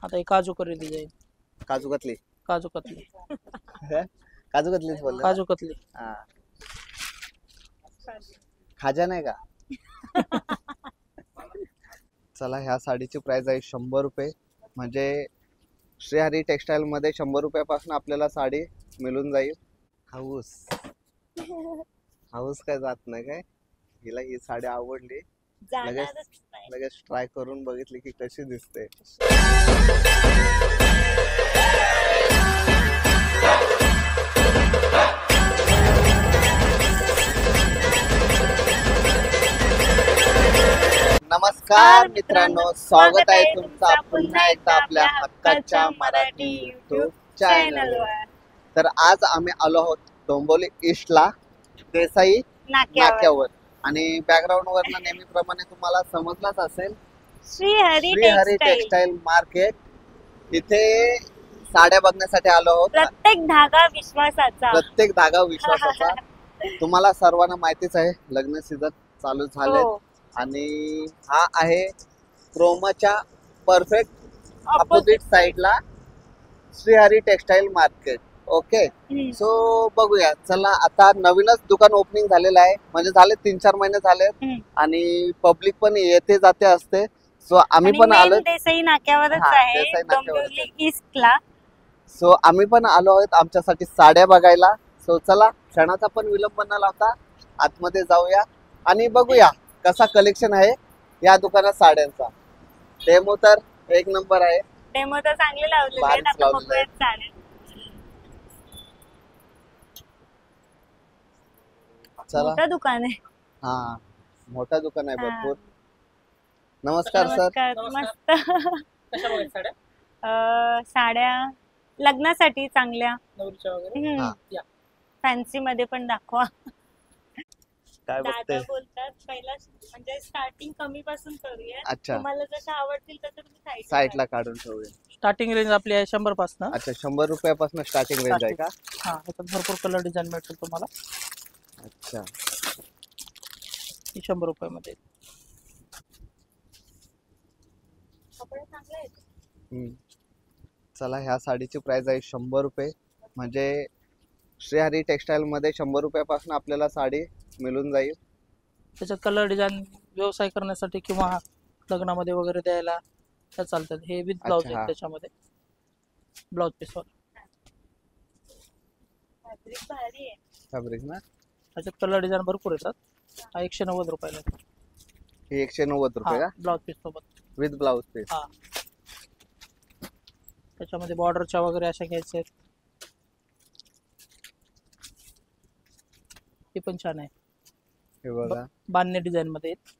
आता एक काजू करी डिझाईन. काजू कतली काजू कतली. काजू कतलीच बोलले ना? काजू कतली. हा. खाजा नाही का? चला, ह्या साडीची प्राइस आहे 100 रुपये. म्हणजे श्रीहरी टेक्सटाईल मध्ये 100 रुपयापासून आपल्याला साडी मिळून जाईल. हाऊस हाऊस काय जात नाही काय? हिला ही साडी आवडली, लगेच ट्राय करून बघितली की कशी दिसते. नमस्कार मित्रांनो, स्वागत आहे तुमचा पुन्हा एकदा आपल्या हक्काच्या मराठी युट्यूब चॅनलवर. तर आज आम्ही आलो आहोत डोंबिवली ईस्टला, देसाई नाक्यावर. आणि बॅकग्राऊंड वरनं नेहमीप्रमाणे तुम्हाला समजलाच असेल, श्रीहरी टेक्सटाईल मार्केट. इथे साड्या बघण्यासाठी आलो आहोत. प्रत्येक धागा विश्वासाचा. तुम्हाला सर्वांना माहितीच आहे, लग्न सीझन चालू झाले आणि हा आहे क्रोमाच्या परफेक्ट अपोजिट साइडला Shrihari textile market. Okay, so बघूया. चला, आता नवीनच दुकान ओपनिंग झालेलं आहे, म्हणजे झाले 3-4 महिने झाले आणि पब्लिक पण येते जाते असते. सो आम्ही पण आलो देसाई नाक्यावरच आहे, डोंबिवली ईस्टला. सो आम्ही पण आलो आहोत आमच्यासाठी साड्या बघायला. सो चला, क्षणाचा पण विलंब न लावता आतमध्ये जाऊया आणि बघूया कसा कलेक्शन आहे या दुकानात साड्यांचा. डेमो तर एक नंबर आहे. डेमो तर चांगले लावलेले आहेत. आता बघूयात साड्या. मोठं दुकान आहे. हा, मोठा दुकान आहे भरपूर. नमस्कार सर. मस्त साड्या लग्नासाठी चांगल्या, फॅन्सी मध्ये पण दाखवा. काय बघते? बोलतात पहिला म्हणजे स्टार्टिंग कमी पासून करूया. अच्छा, तुम्हाला जसं आवडतील तसं तुम्ही साईडला काढून ठेवूया. स्टार्टिंग रेंज आपली आहे 100 पासून. अच्छा, 100 रुपयापासून स्टार्टिंग रेंज आहे का? हा, त्याच्यात भरपूर कलर डिझाईन मिळतील तुम्हाला. अच्छा, 100 रुपयामध्ये. चला, ह्या साडीची प्राइस आहे 100 रुपये. म्हणजे श्रीहरी टेक्सटाईल मध्ये 100 रुपयापासून आपल्याला साडी मिळून जाईल. त्याच्यात कलर डिझाईन व्यवसाय करण्यासाठी किंवा लग्नामध्ये वगैरे द्यायला त्या चालतात. हे विथ ब्लाउज आहे, त्याच्यामध्ये ब्लाउज पीस वर फॅब्रिक ना. त्याच्यात कलर डिझाईन भरपूर येतात. हा 190 रुपयाला. हे 190 रुपये का? ब्लाउज पीस सोबत विथ ब्लाउज पीस. हा, त्याच्यामध्ये बॉर्डरच्या वगैरे अशा घ्यायच्या आहेत. हे पण छान आहे. हे बघा, बांधणी डिझाईन मध्ये आहेत.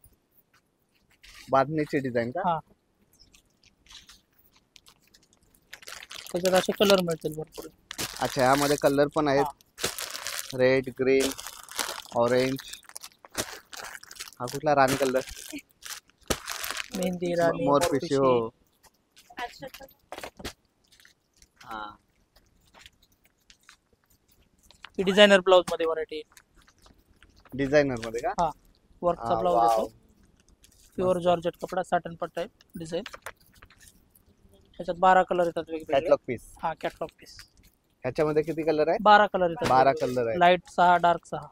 बांधणीची डिझाईन का? हा, त्याच्यात असे कलर मिळतील भरपूर. अच्छा, यामध्ये कलर पण आहेत. Red, green, orange. हा कुठला? राणी कलर, मेहंदी राणी, मोरपिशी. हो, हा. डिझायनर ब्लाउज मध्ये व्हरायटी. डिझायनर मध्ये का? हा, वर्कचा ब्लाउज येतो. प्युअर जॉर्जेट कपडा, साटन पट्टा आहे डिझाईन. त्याच्यात 12 कलर येतात वेगवेगळे. Catalogue piece. हा, कॅटलॉग पीस. ह्याच्यामध्ये किती कलर आहे? 12 कलर येतात. 12 कलर आहे. Light 6, dark 6.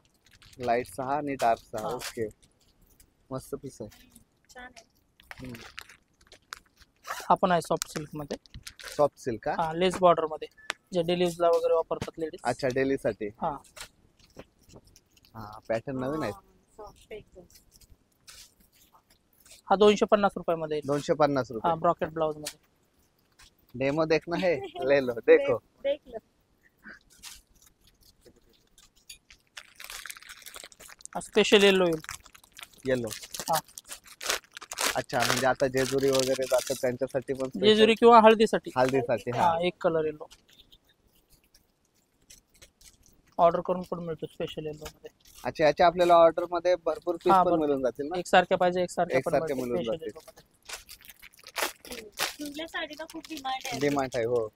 लाईट 6 आणि डार्क 6. ओके, मस्त पीस आहे. हा पण आहे सॉफ्ट सिल्क मध्ये. सॉफ्ट सिल्क का? हा, लेस बॉर्डर मध्ये, जे डेली यूजला वगैरे वापरतात लेडीज. अच्छा, डेली साठी. हा, हा, पॅटर्न नवीन आहे. हा 250 रुपयामध्ये. 250 हा, रुपये. ब्रॉकेट ब्लाउज मध्ये. डेमो देखना है, ले लो, देखो. Special yellow yellow. हा, अच्छा, म्हणजे आता जेजुरी वगैरे जातात त्यांच्यासाठी पण जेजुरी किंवा हळदीसाठी. हल्दीसाठी. हा, एक कलर येलो ऑर्डर करून पण मिळतो स्पेशल येलो मध्ये. अच्छा, याच्या आपल्याला ऑर्डर मध्ये भरपूर पीस पण मिळून जातील ना? एकसारख्या पाहिजे एकसारखे मिळून जातील. साडीला खूप डिमांड आहे. हो,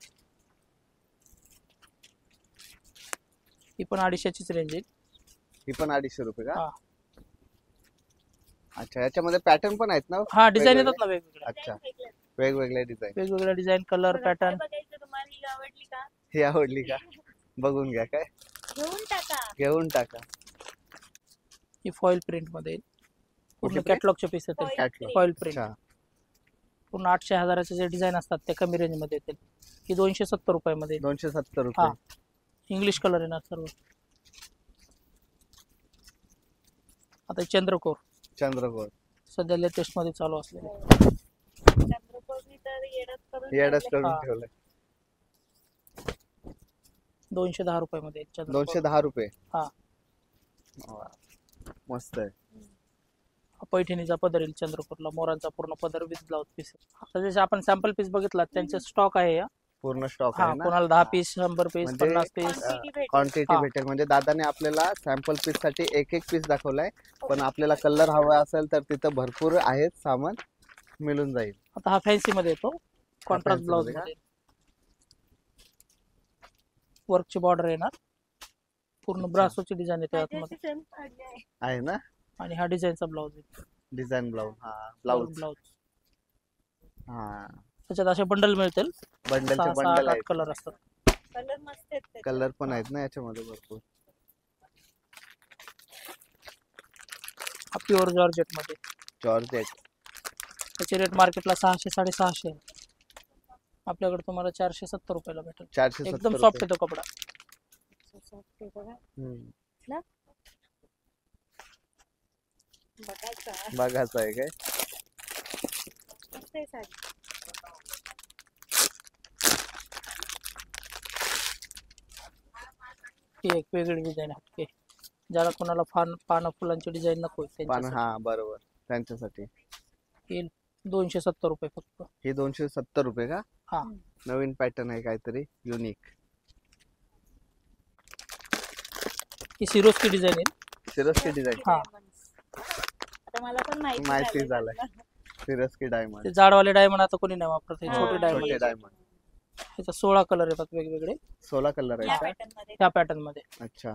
ही पण 250चीच रेंज आहे. ही पण 250 रुपये का? हा, अच्छा, याच्यामध्ये पॅटर्न पण आहेत ना? हा, डिझाईन येतात ना वेगवेगळे. अच्छा, वेगवेगळे डिझाईन. वेगवेगळ्या डिझाईन, कलर, बघा, काय पॅटर्न. बघायचं तुम्हाला, ही आवडली का? ही आवडली का? बघून घ्या. काय घेऊन टाका. घेऊन टाका. ही फॉईल प्रिंट मध्ये येईल. पूर्ण कुठली print? कॅटलॉगचे पीस येतील. Foil Catalog. Foil print. अच्छा. पूर्ण 800-1000चे जे डिझाईन असतात ते कमी रेंज मध्ये येतील. ही 270 रुपयामध्ये. 270 हा. रुपये. इंग्लिश कलर येणार सर्व. आता चंद्रकोर चंद्रकोर सध्या लेटेस्ट मध्ये चालू असलेले. चंद्रकोरनी तर येडच करून येडच ठेवलंय. करून हा. ठेवलंय. 210 रुपयामध्ये येईल चंद्रकोर. 210 रुपये. हा. वा. मस्त आहे. पैठणीचा पदर येईल चंद्रकोरला, मोरांचा पूर्ण पदर विथ ब्लाउज पीस. आता जसे आपण सॅम्पल पीस बघितला त्यांचे स्टॉक आहे. पूर्ण स्टॉक हा, आहे ना. कोणाला 10 पीस, 100 पीस, म्हणजे 50 पीस. Quantity भेटेल. क्वांटिटी हा. भेटेल. म्हणजे दादाने आपल्याला सॅम्पल पीस साठी एक पीस दाखवलाय, पण आपल्याला कलर हवा असेल तर तिथं भरपूर आहेत, सामान मिळून जाईल. आता हा फॅन्सी मध्ये येतो, कॉन्ट्रास्ट fancy ब्लाउज मध्ये का? मध्ये. वर्कची बॉर्डर येणार, पूर्ण अच्छा. ब्रासोची डिझाईन येते माझी आतमध्ये. अशी same काढली आहे. आहे ना आणि हा डिझाईनचा ब्लाउज येईल. Design blouse. हा ब्लाउज. ब्लाउज हा त्याच्यात असे बंडल मिळतील. बंडलचे 6, बंडल 8 आहेत. कलर असतात. कलर मस्त आहेत त्याचे. कलर पण आहेत ना याच्यामध्ये भरपूर. हा प्युअर जॉर्जेट मध्ये. जॉर्जेट. त्याचे रेट मार्केटला 600-650 आहे. आपल्याकडे तुम्हाला 470 रुपयाला भेटेल. 470 एकदम रुपये. सॉफ्ट येतो कपडा. ते बघा, हम्म. बघायचं. बघायचं आहे काय? मस्त आहे साडी. ही एक वेगळी डिझाईन आहे. ज्याला कोणाला पानं फुलांची डिझाईन नको पण त्यांच्यासाठी हा बरोबर त्यांच्यासाठी. येईल 270 रुपये फक्त. हे 270 रुपये का? हा. नवीन पॅटर्न आहे काहीतरी युनिक. ही सिरोस्की डिझाईन येईल. Swarovski design. हा. आता मला पण माहिती माहिती झालंय. सिरोस्की ते डायमंड. जाडवाले डायमंड आता कोणी नाही वापरत. हे हा, छोटे छोटे डायमंड. छोटे डायमंड. ह्याचा 16 कलर येतात वेगवेगळे 16 कलर या आहे का? पॅटर्न मध्ये. त्या पॅटर्न मध्ये. अच्छा.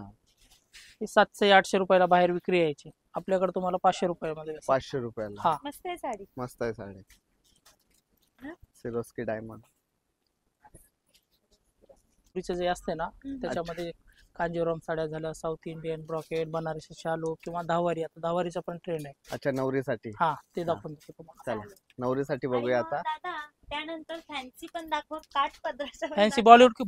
ही 700-800 रुपयाला बाहेर विक्री यायची, आपल्याकडे तुम्हाला 500 रुपयामध्ये भेटेल. 500 रुपयाला. हा. मस्त आहे साडी. मस्त आहे साडी. हा? Swarovski diamond. पुरीचं जे असते ना त्याच्यामध्ये कांजीवरम साड्या झाल्या, साऊथ इंडियन ब्रॉकेट, बनारसी शालू किंवा दहावारी. आता दहावारीचा पण ट्रेंड आहे. अच्छा नवरीसाठी. हा, ते दाखवून देतो तुम्हाला. चला नवरीसाठी आणि बघूया मग आता. दादा त्यानंतर फॅन्सी पण दाखव. काठ पदराचा पण फॅन्सी दाखव.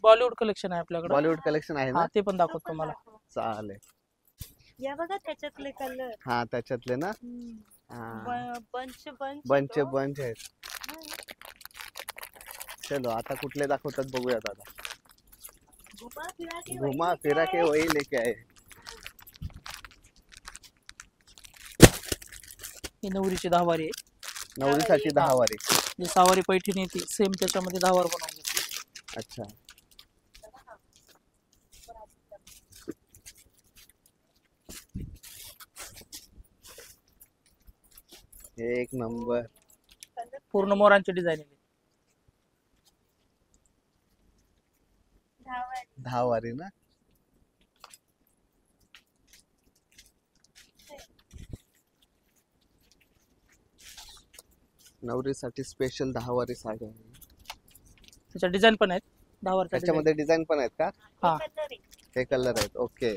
बॉलिवूड कलेक्शन आहे आपल्याकडे. बॉलिवूड कलेक्शन आहे हा, ना. ते पण तो दाखवतो पण तुम्हाला. दाखव. चालेल. या बघा त्याच्यातले कलर. हा त्याच्यातले ना. हा. बंच बंच बंच आहेत. चलो आता कुठले दाखवतात बघूया दादा. घुमा फिरा के वही लेके आए. ही नवरीची दहावारी आहे. नवरीसाठी 10 वारी. जी सहावारी पैठणी ती सेम त्याच्यामध्ये 10 वार बनवून घेतली. अच्छा. एक नंबर. पूर्ण मोरांची डिझाईन आहे. 10 वारी ना. नवरीसाठी स्पेशल 10 वारी साडी आहे. त्याच्या डिझाईन पण आहेत 10 वारच्या डिझाईन. त्याच्यामध्ये डिझाईन पण आहेत का? हा. हे कलर आहेत. ओके.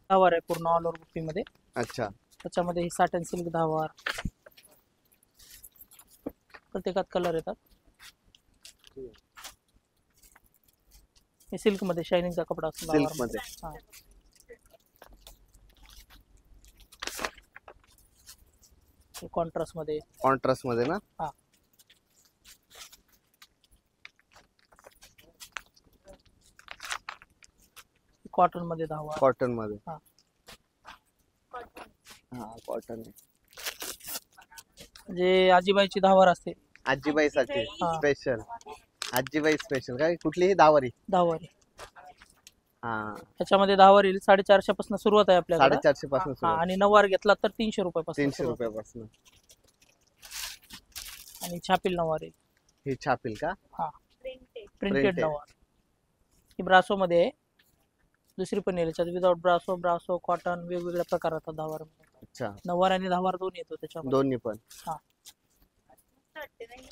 दहावार आहे पूर्ण ऑल ओव्हर बुट्टी मध्ये. अच्छा. त्याच्यामध्ये ही साटन सिल्क 10 वार. प्रत्येकात कलर येतात. हे सिल्क मध्ये शायनिंगचा कपडा असतो. 10 सिल्क वार मध्ये. हा. हे कॉन्ट्रास्ट मध्ये. कॉन्ट्रास्ट मध्ये ना. हा. कॉटन मध्ये 10 वार. कॉटन मध्ये. हा. हा कॉटन आहे. जे आजीबाईची 10 वार असते. आजीबाईसाठी हा. स्पेशल. आजीबाई स्पेशल काय कुठलीही 10 वारी. 10 वारी. हा. त्याच्यामध्ये 10 वार येईल. 450 पासून सुरुवात आहे आपल्याकडे. 450 पासून हा, सुरुवात. आणि 9 वार घेतला तर 300 रुपयापासून 300 सुरुवात. रुपयापासून. आणि छापील 9 वार येईल. ही छापील का? हा. प्रिंटेड. Printed Printed. 9 वार. ही ब्रासो मध्ये आहे. दुसरी पण येईल याच्यात विदाउट ब्रासो, ब्रासो कॉटन वेगवेगळ्या प्रकार येतात दहावार मध्ये. अच्छा, नऊवार आणि दहावार दोन्ही येतो त्याच्यामध्ये. दोन्ही पण. मस्त वाटते नाही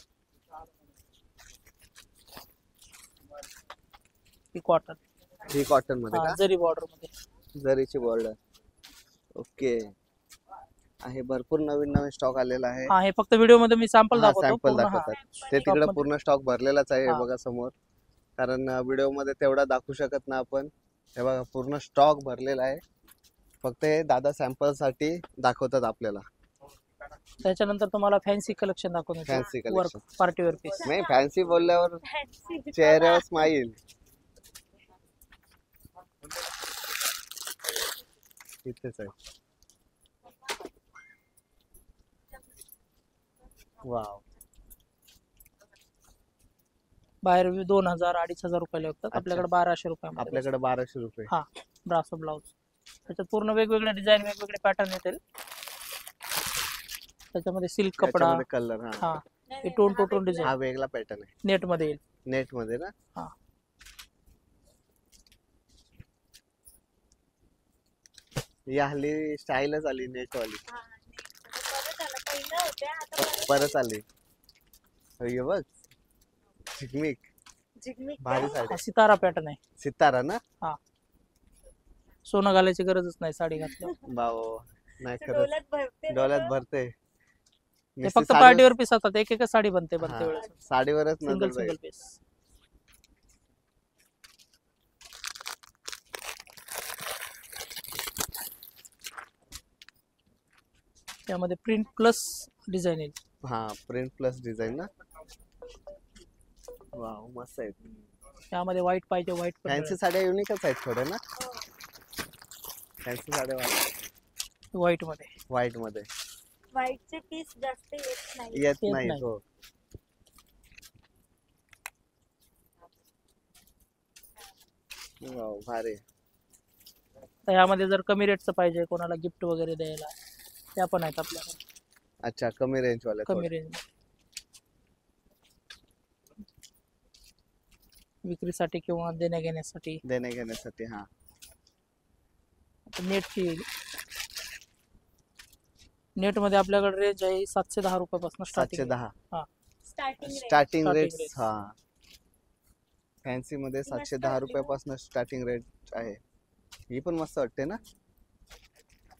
ही कॉटन, ही कॉटन मध्ये का? जरी बॉर्डर मध्ये. जरीची बॉर्डर. ओके. आहे भरपूर नवीन नवीन स्टॉक आलेला आहे. हा हे फक्त व्हिडिओ मध्ये मी सॅम्पल हा, दाखवतो. सॅम्पल पूर्ण हा. दाखवतात. ते Shop तिकडे मध्ये. पूर्ण स्टॉक भरलेलाच आहे. हे हा. बघा समोर. कारण व्हिडिओ मध्ये तेवढा दाखवू शकत ना आपण. हे बघा पूर्ण स्टॉक भरलेला आहे. फक्त हे दादा सॅम्पल साठी दाखवतात आपल्याला. त्याच्यानंतर तुम्हाला फॅन्सी कलेक्शन दाखवतो. Fancy work collection. Party wear piece. नाही, फॅन्सी बोलल्यावर फॅन्सी चेहऱ्यावर स्माईल. इथेच आहे. वाव. बाहेर 2000 2500 रुपयाला विकतात. अच्छा. आपल्याकडे 1200 रुपयामध्ये. आपल्याकडे 1200 रुपये. हा ब्रासो ब्लाउज. त्याच्यात पूर्ण वेगवेगळे डिझाईन वेगवेगळे पॅटर्न येतील. त्याच्यामध्ये सिल्क कपडा. कलर. हा, हा हे टोन टू टोन डिझाईन हा वेगळा पॅटर्न आहे. नेट मध्ये येईल. नेट मध्ये ना. हा. ही हल्ली स्टाईलच आली नेट वाली. परत आला पहिलं होत्या आता परत आली. हे बघ झिकमिक. झिगमिग भारी साडी. हा सितारा पॅटर्न आहे. सितारा ना. सोनं घालायची गरजच नाही साडी घातल्यावर. बाओ. नाही खरंच डोल्यात भरते डोळ्यात भरते. हे नुसती फक्त साडीवर- पार्टी वेअर पीस असतात. एक साडी बनते हा, वेळेस. साडीवरच सिंगल नजर सिंगल जाईल. पीस. त्यामध्ये प्रिंट प्लस डिझाईन येईल. हा, प्रिंट प्लस डिझाईन ना. वाव, मस्त आहे. त्यामध्ये व्हाईट पाहिजे व्हाईट पण फॅन्सी साड्या युनिकच आहेत थोड्या ना. फॅन्सी साड्या व्हाईट मध्ये. व्हाईट मध्ये व्हाईटचे पीस जास्त येत नाही. येत येत नाही. नाही. हो. वाव, भारी. तर यामध्ये जर कमी रेटचं पाहिजे कोणाला गिफ्ट वगैरे द्यायला त्या पण आहेत आपल्याकडे. अच्छा, कमी रेंज वाले. कमी रेंज विक्रीसाठी किंवा देण्या घेण्यासाठी. देण्या घेण्यासाठी. हा, नेटची येईल. नेट मध्ये आपल्याकडे रेंज आहे 710 रुपयापासून starting. 710 starting starting Starting rate. rates. हा, फॅन्सी मध्ये 710 रुपयापासून स्टार्टिंग रेट आहे. ही पण मस्त वाटते ना.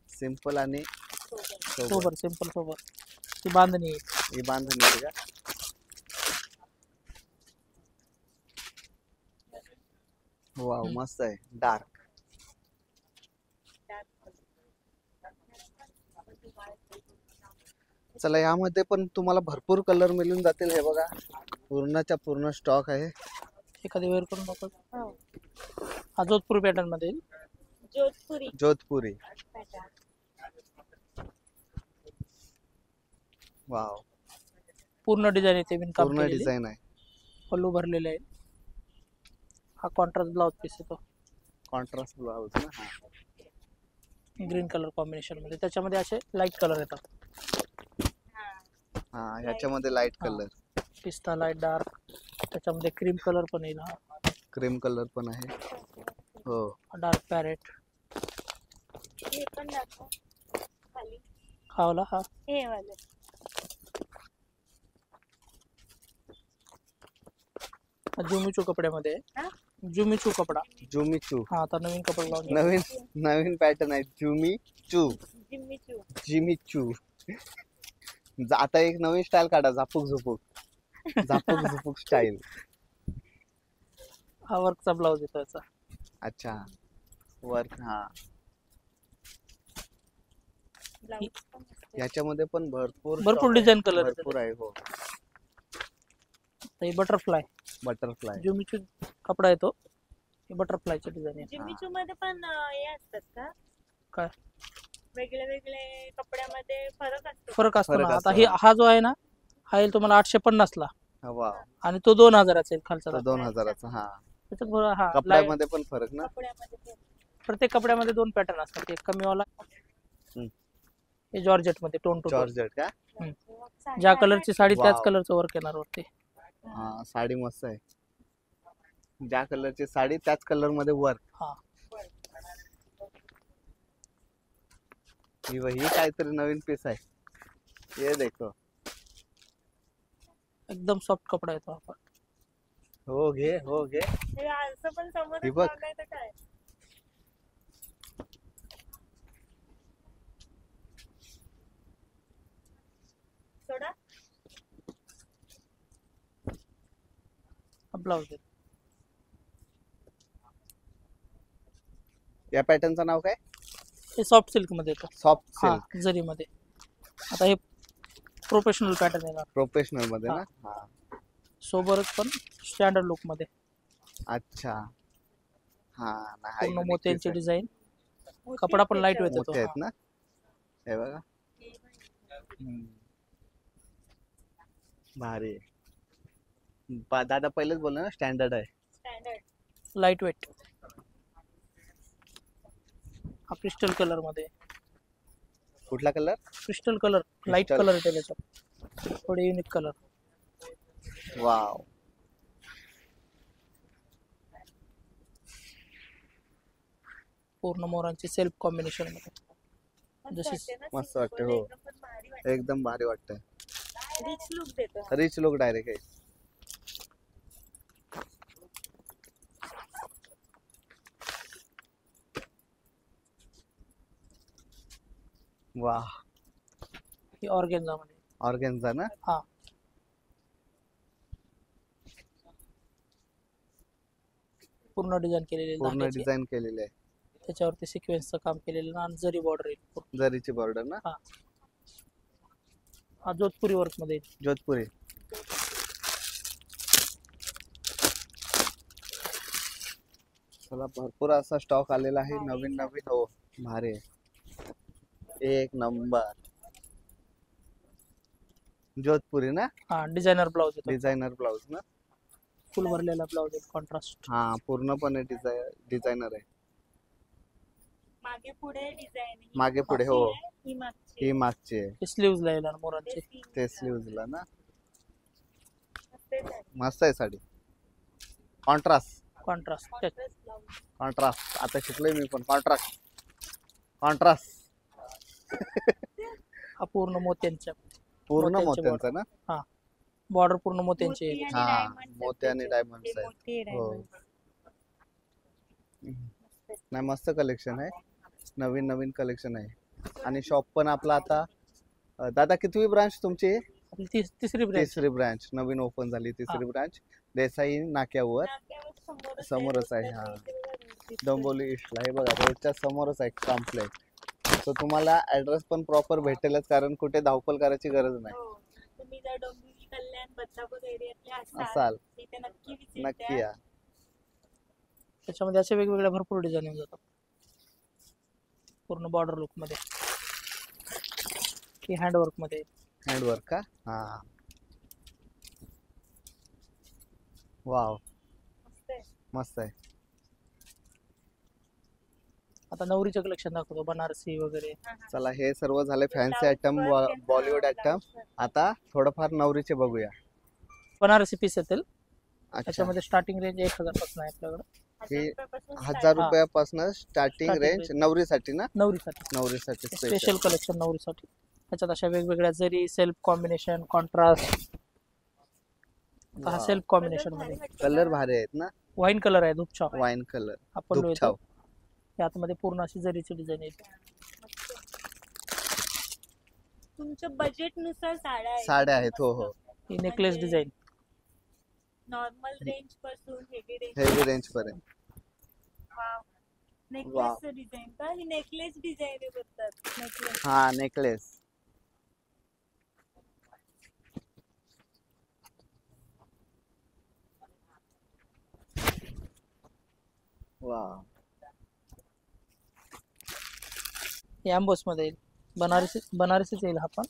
सिंपल आणि सोबर. Sober simple sober. ती बांधणी येईल. ही बांधणी आहे का. वाव, मस्त आहे. डार्क. चला, यामध्ये पण तुम्हाला भरपूर कलर मिळून जातील. हे बघा पूर्णच्या पूर्ण स्टॉक आहे. एखादी वेअर करून बघतो. हो. हा जोधपूर पॅटर्न मध्ये येईल. जोधपुरी जोधपुरी. पॅटर्न. वाव, पूर्ण डिझाईन येते विणकाम पूर्ण केलेली. डिझाईन आहे. पल्लू भरलेले आहे. हा कॉन्ट्रास्ट ब्लाउज पीस येतो कॉन्ट्रास्ट ब्लाउज ना. हा, ग्रीन कलर कॉम्बिनेशन मध्ये. त्याच्यामध्ये असे लाईट कलर येतात. हा, ह्याच्यामध्ये लाईट हा. कलर. पिस्ता लाईट डार्क. त्याच्यामध्ये क्रीम कलर पण येईल. हा क्रीम कलर पण आहे. हो, डार्क पॅरेट. हे पण दाखव खाली. हा वाला. हा हे वाले जुमिचू कपड्यामध्ये आहे. हा? जुमिचू कपडा. जुमिचू. हा आता नवीन कपडा लावून नवीन नवीन पॅटर्न आहे. जुमिचू. जिम्मीचू. जिमिचू. आता एक नवीन स्टाईल काढा. झापूक झुपूक. झापूक झुपूक स्टाईल. हा वर्कचा ब्लाउज येतो याचा. अच्छा, वर्क. हा, ब्लाऊज पण मस्त. याच्यामध्ये पण भरपूर भरपूर stock आहे. डिझाईन कलर भरपूर आहे. हो, आहे. Butterfly butterfly. जुमिचू कपडा येतो. हे बटरफ्लायचे डिझाईन आहे. जिम्मीचू मध्ये पण हे असतात का काय वेगळे वेगळे कपड्यामध्ये फरक असतो? फरक असतो फरक ना. असतो. आता हा जो आहे ना हा येईल तुम्हाला 850 ला. वा, आणि तो 2000 चा येईल खालचा. तो 2000चा. हा, त्याच्यात हा light- कपड्यामध्ये पण फरक ना. कपड्यामध्ये पण. प्रत्येक कपड्यामध्ये 2 पॅटर्न असतात. एक कमी वाला हम्म. हे जॉर्जेट मध्ये टोन टू टोन. जॉर्जेट का. साडी ज्या आहे कलरची साडी त्याच Wow. कलरचं वर्क येणार वरती. हा, साडी मस्त आहे. ज्या कलरची साडी त्याच कलर मध्ये वर्क. हा ही काहीतरी नवीन पीस आहे, ये देखो. एकदम सॉफ्ट कपडा येतो आपण. हो घे, हो घे. हे असं पण समोर हे बघ. लावलंय तर काय सोडा. ब्लाउज आहे. या पॅटर्नचं नाव काय? हे सॉफ्ट सिल्क मध्ये येतो. सॉफ्ट हा सिल्क जरीमध्ये. आता हे प्रोफेशनल पॅटर्न येणार प्रोफेशनल मध्ये हा. ना. हा सोबतच पण स्टँडर्ड लुक मध्ये. अच्छा. हा ना, हा पूर्ण unique मोत्यांची piece आहे. डिझाईन. मोठी कपडा पण लाईट त्याच्यावर. वेट येतो. मोठे आहेत ना, हे बघा. भारी आहे. दादा पहिलेच बोलले ना, स्टँडर्ड आहे. स्टँडर्ड. Light weight. हा क्रिस्टल कलर मध्ये. कुठला colour? Crystal colour light Crystal. Colour येतो त्याच्यात. थोडे युनिक कलर. वाव. पूर्ण मोरांची सेल्फ कॉम्बिनेशन मध्ये. जशी मस्त वाटते, हो. एकदम भारी वाटतंय. रिच लुक देतो. रिच लुक डायरेक्ट आहे. वाह. ही ऑर्गेन्झा मध्ये. ऑर्गेन्झा ना. हा पूर्ण डिझाईन केलेली पूर्ण धाग्याची. डिझाईन केलेली आहे. त्याच्यावरती सिक्वेन्सचं काम केलेलं आणि जरी बॉर्डर येईल पूर्ण. जरीची बॉर्डर ना. हा जोधपुरी वर्क मध्ये येईल. जोधपुरी. चला, भरपूर असा स्टॉक आलेला आहे, नवीन नवीन. हो भारी आहे. एक नंबर. जोधपुरी ना. हा डिझायनर ब्लाउज येतो. डिझायनर ब्लाउज ना. फुल भरलेला ब्लाउज येईल कॉन्ट्रास्ट. हा पूर्णपणे डिझायनर आहे. मागे पुढे डिझाईन. मागे पुढे, हो. ही मागची. ही मागची आहे. हे स्लीव्ज ला येणार मोरांचे. ते स्लीव्हजला ना. तेच आहे. मस्त आहे साडी. कॉन्ट्रास्ट. कॉन्ट्रास्ट. कॉन्ट्रास्ट आता शिकलोय मी पण. कॉन्ट्रास्ट. हा पूर्ण मोत्यांच्या. पूर्ण मोत्यांचे मोत्यांचा ना. हा बॉर्डर पूर्ण मोत्यांची मोती येईल. आणि हा, diamonds आहेत मोती आणि त्याचे. diamonds हे आहेत. मोती हो. diamonds. नाही, मस्त कलेक्शन आहे. नवीन नवीन कलेक्शन आहे. आणि शॉप पण आपला आता दादा कितवी ब्रांच तुमची? आपली तिसरी ब्रँच. तिसरी ब्रांच नवीन ओपन झाली. तिसरी ब्रांच देसाई नाक्यावर नाक्यावर समोरच आहे. हा डोंबिवली ईस्टला. हे बघा, रोडच्या समोरच आहे कॉम्प्लेक्स. सो तुम्हाला ऍड्रेस पण प्रॉपर भेटेलच, कारण कुठे धावपळ करायची गरज नाही. हो. तुम्ही जर डोंबिवली, कल्याण, बदलापूर एरियातले असाल तिथे नक्की visit नक्की द्या. या. त्याच्यामध्ये असे वेगवेगळ्या भरपूर डिझाईन येऊन जातात. पूर्ण बॉर्डर लुक मध्ये. ही हँडवर्क मध्ये. हँडवर्क का. हा वाव, मस्त आहे. मस्त आहे. आता नवरीचं कलेक्शन दाखवतो. बनारसी वगैरे. चला, हे सर्व झाले फॅन्सी Blouse आयटम, work आहे. बॉलिवूड हा, आयटम. blouse work. आता थोडंफार नवरीचे बघूया. बनारसी पीस येतील. अच्छा. त्याच्यामध्ये स्टार्टिंग रेंज 1000 पासून आहे आपल्याकडे. हे 1000 रुपयापासून 1000 start. रुपयापासून स्टार्टिंग Starting रेंज range. नवरीसाठी ना. नवरीसाठी नवरीसाठी स्पेशल स्पेशल. कलेक्शन नवरीसाठी. त्याच्यात अशा वेगवेगळ्या जरी सेल्फ कॉम्बिनेशन कॉन्ट्रास्ट. हा सेल्फ कॉम्बिनेशन मध्ये. कलर भारी आहेत ना. वाईन कलर आहे धूपछाव. Wine colour. हा पल्लू येतो. धूपछाव. यामध्ये पूर्ण अशी जरीची डिझाईन येते. तुमच्या बजेट नुसार साड्या आहेत. साड्या आहेत, हो हो. ही नेकलेस डिझाईन. नॉर्मल रेंज पासून हेवी रेंज. हेवी रेंज पर्यंत. वाव. नेकलेस डिझाईन का. ही नेकलेस डिझाईन बोलतात. नेकलेस. हा नेकलेस. वा. हे अँबोस मध्ये येईल. बनारसीच येईल हा पण.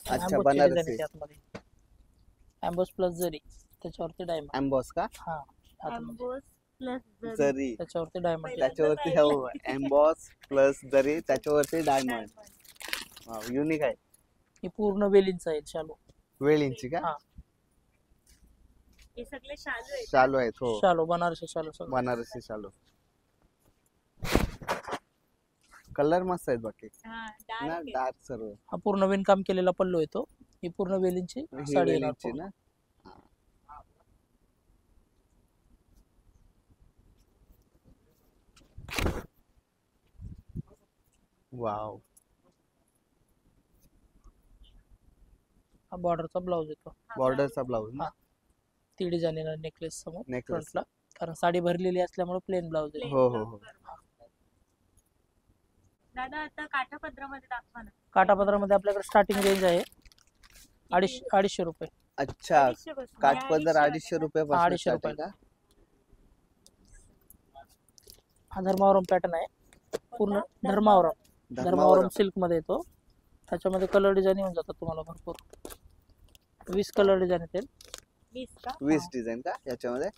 अच्छा, बनारसी. अँबोस प्लस जरी. त्याच्यावरती डायमंड. एम्बॉस का. हा आतमध्ये. Ambos plus जरी. जरी. त्याच्यावरती डायमंड. पहिला- त्याच्यावरती हो एम्बॉस प्लस जरी, त्याच्यावरती डायमंड. Diamond. युनिक आहे. ही पूर्ण वेलींचा येईल शालू. वेळींची का. हा. हे सगळे शालू आहेत. चालू आहेत, हो. शालू बनारसी शालू सगळं. बनारसी चालू. कलर मस्त आहेत बाकी हा ना, डार्क डार्क सर्व. हा पूर्ण विणकाम केलेला पल्लू येतो. ही पूर्ण वेलींची ही साडी येणार वेलींची पूर्ण. ना. वाव. हा बॉर्डरचा ब्लाऊज येतो. बॉर्डरचा ब्लाऊज ना. हा. ती डिझाईन येणार नेकलेस समोर नेकलेस. फ्रंटला, कारण साडी भरलेली असल्यामुळे प्लेन ब्लाऊज आहे. हो हो हो. दादा आता काठापदरामध्ये दाखवा ना. काठापदरामध्ये आपल्याकडे स्टार्टिंग रेंज आहे 250 रुपये. अच्छा, 250 पासून. काठपदर 250 वाला ना? रुपयापासून 250 स्टार्टिंग रुपयाला. का? हा धर्मावरम पॅटर्न आहे. पूर्ण कोणता? धर्मावरम धर्मावरम धर्मावरम. सिल्क मध्ये येतो. त्याच्यामध्ये कलर डिझाईन येऊन जातात तुम्हाला भरपूर. 20 कलर डिझाईन येतील. 20 का? 20 डिझाईन का याच्यामध्ये?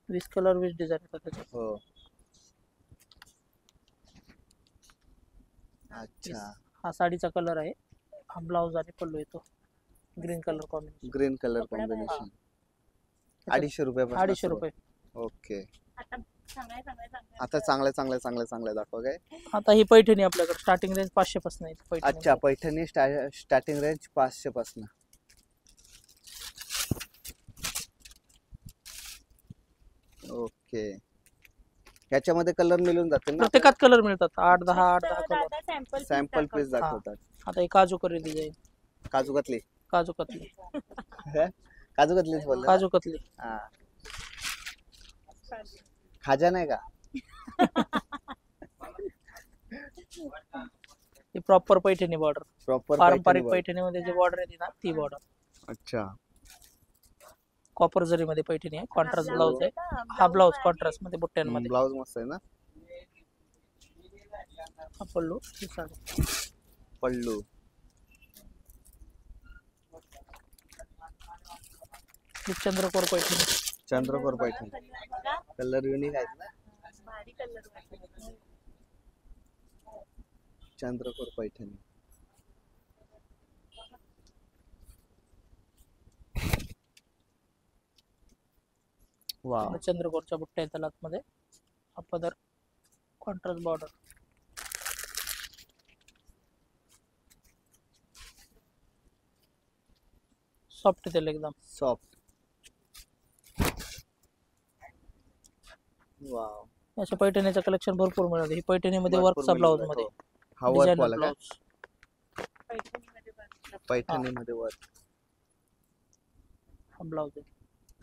20 कलर 20 डिझाईन येतात त्याच्यात. हो. अच्छा, हा साडीचा कलर आहे. हा ब्लाऊज आणि पल्लू येतो green colour combination. Green colour कपडा कॉम्बिनेशन. त्याच्यात 250 रुपयापासून 250 रुपये. ओके. आता चांगल्या आता चांगले दाखवा काय. आता ही पैठणी आपल्याकडे स्टार्टिंग रेंज 500 पासून आहे पैठणी. अच्छा, पैठणी स्टार्टिंग रेंज 500 पासून. ओके. याच्यामध्ये कलर मिळून जातील ना? प्रत्येकात कलर मिळतात 8-10 8-10 कलर. दादा सॅम्पल सॅम्पल पीस दाखवतात. आता ही काजू करी डिझाईन. काजू कतली. काजू कतली काजू कतलीच बोलले ना? काजू कतली. हा. खाजा नाही का? ही प्रॉपर पैठणी बॉर्डर. प्रॉपर पारंपरिक पैठणीमध्ये जी बॉर्डर येते ना ती बॉर्डर. अच्छा. कॉपर जरी मध्ये पैठणी आहे. कॉन्ट्रास्ट ब्लाऊज आहे. हा ब्लाऊज कॉन्ट्रास्ट मध्ये बुट्ट्यांमध्ये. ब्लाऊज मस्त आहे ना. हा पल्लू ही साडी. पल्लू. ही चंद्रकोर पैठणी. चंद्रकोर पैठणी. कलर युनिक आहेत ना. भारी कलर वाटतो. चंद्रकोर पैठणी. वाव. चंद्रकोरच्या बुट्ट्या येतात आतमध्ये. हा पदर कॉन्ट्रास्ट बॉर्डर. सॉफ्ट येतील एकदम. सॉफ्ट. वाव. अशा पैठणीचं कलेक्शन भरपूर मिळतं. ही पैठणीमध्ये भरपूर वर्कचा मिळून ब्लाऊज जातो. मध्ये हा वर्क डिझायनर वाला का? ब्लाऊज. पैठणीमध्ये बनवलं. पैठणीमध्ये वर्क. हा ब्लाऊज आहे.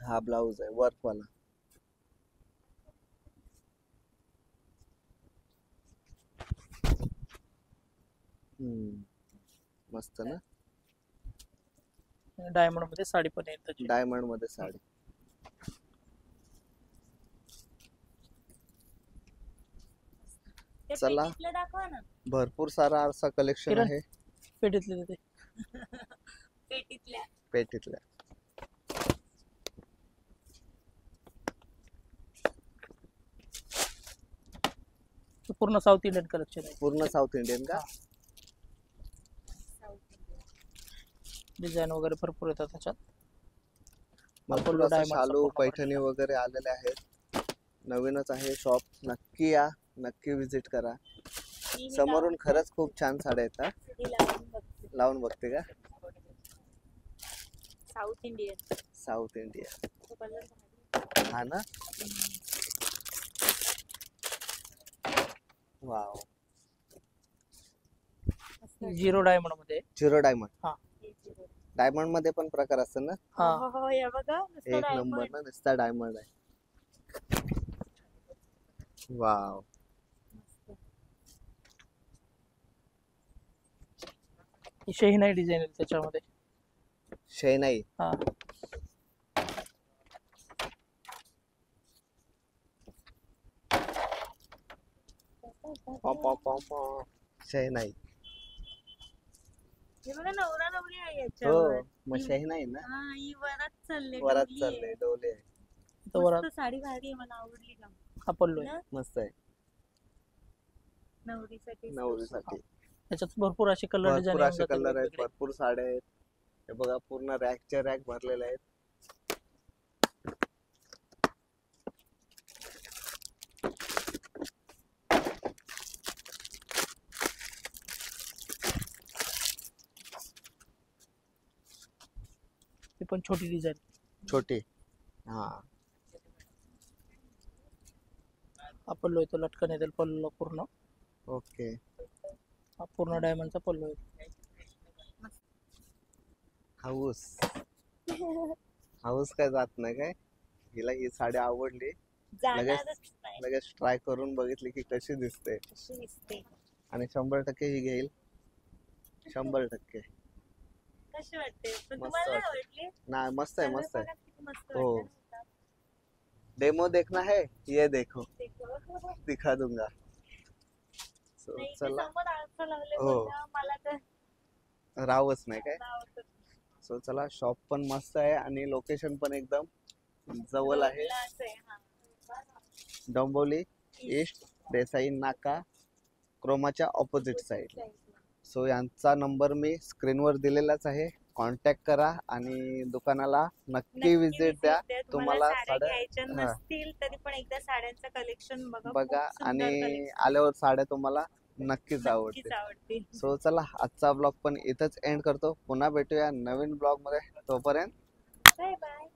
हा ब्लाऊज आहे वर्क वाला. मस्त ना. डायमंड मध्ये साडी पण येते त्याची. डायमंड मध्ये साडी. ते चला. पेटीतलं दाखवा ना. भरपूर सारा आरसा कलेक्शन किरण. आहे पेटीतले ते पेटीतल्या. पेटीतल्या. पूर्ण साऊथ इंडियन कलेक्शन आहे. पूर्ण साऊथ इंडियन का? डिझाईन वगैरे भरपूर येतात त्याच्यात. भरपूर आपलं असं diamond शालू चा पूर्ण पैठणी वगैरे आलेले आहेत. नवीनच आहे शॉप. नक्की या, नक्की विजिट करा. ही समोरून खरंच खूप छान साड्या येतात. ही लावून बघते. लावून बघते का? South Indian. South India. तो कलर भारी. हा ना. वाव. मस्त. झिरो डायमंड मध्ये. Zero diamond. हा. हे zero. डायमंड मध्ये पण प्रकार असतात ना. हा हो, हे बघा नुसतं एक नंबर diamond. ना, नुसता डायमंड आहे. वाव. मस्त. ही शहीनाई डिझाईन आहे त्याच्यामध्ये. शैनाई. हा शैनाई. हे बघा नवरा नवरी आहे हो, याच्यावर. मग शैनाई ना. हा ही वरात चालले वरात डोली चालले आहे. डोले. इथं वर मस्त साडी भारी आहे, मला आवडली का हा पल्लू आहे. ना? मस्त आहे. नवरीसाठी नवरीसाठी त्याच्यात भरपूर असे कलर डिझाईन भरपूर असे कलर आहेत. भरपूर साड्या आहेत. हे बघा पूर्ण रॅकच्या रॅक भरलेले आहेत. ती पण छोटी डिझाईन. छोटी. हा हा पल्लू येतो, लटकन येतील पल्लूला पूर्ण. ओके. हा पूर्ण डायमंडचा पल्लू आहे. हाऊस हाऊस काय जात नाही काय? हिला ही साडी आवडली, जाणारच नाही. लगेच ट्राय करून बघितली की कशी दिसते, कशी दिसते, आणि 100% ही घेईल. 100%. कशी वाटते? पण मस्त तुम्हाला वाटते. आवडली? नाही, मस्त आहे, कलर मस्त आहे. बघा किती मस्त हो. वाटतं ना. डेमो देखना है, ये देखो, देखो. दिखा दूंगा. So, नाही, ते चला. समोर आरसा लावले हो. बोलल्यावर मला तर रावच नाही काय. आवडतं. सो चला, शॉप पण मस्त आहे आणि लोकेशन पण एकदम जवळ आहे. रोडलाच आहे, हा. डोंबिवली ईस्ट, देसाई नाका, क्रोमाच्या ऑपोजिट साइड. सो यांचा नंबर मी स्क्रीनवर दिलेलाच आहे. कॉन्टॅक्ट करा आणि दुकानाला नक्की विजिट द्या. तुम्हाला साड्या साड्या घ्यायच्या हा. नसतील तरी पण एकदा साड्यांचं कलेक्शन बघा. बघा खूप सुंदर आणि collection. आल्यावर साड्या तुम्हाला नक्कीच नक्कीच आवडतील. आवडतील. सो चला, आजचा ब्लॉग पण इथंच एंड करतो. पुन्हा भेटूया नवीन ब्लॉग मध्ये. तोपर्यंत बाय बाय.